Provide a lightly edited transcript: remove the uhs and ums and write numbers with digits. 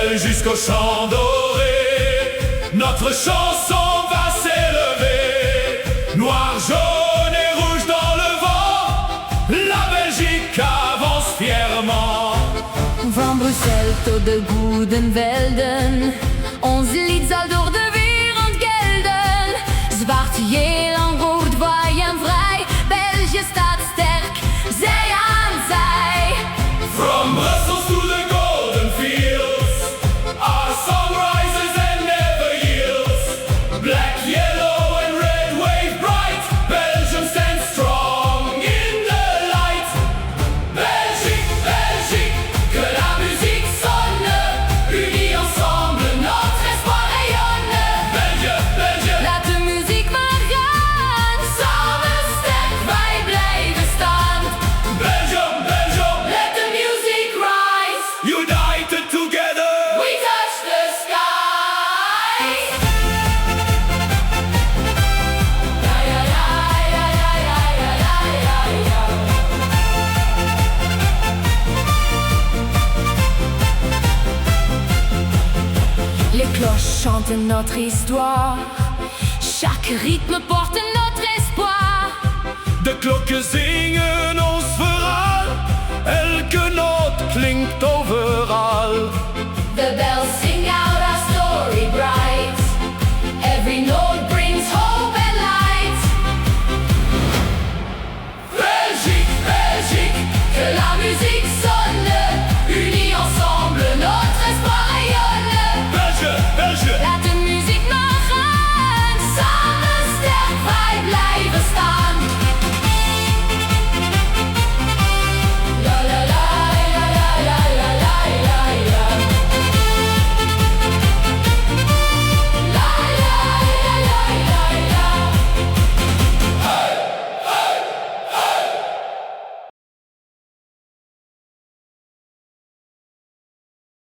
ciel jusqu'au champ doré, notre chanson va s'élever. Noir, jaune et rouge dans le vent, la Belgique avance fièrement. Van Brussel tot de Goedenvelden, ons lied zal door de wereld gelden. Zwart, geel en rood waaien vrij, België staat sterk, zij aan zij. From Brussels to the golden fields, our song rises and never yields. Black, yellow and red wave bright, Belgium stands strong in the light. Belgique, Belgique, que la musique sonne, unis ensemble, notre espoir rayonne. België, België, Laat de muziek maar gaan, samen sterk wij blijven staan. Belgium, Belgium, Let the music rise, united together. we touch the sky. Ja, ja, ja, ja, ja, ja, ja, ja, ja. Les cloches chantent notre histoire, chaque rythme porte notre espoir. De klokken zingen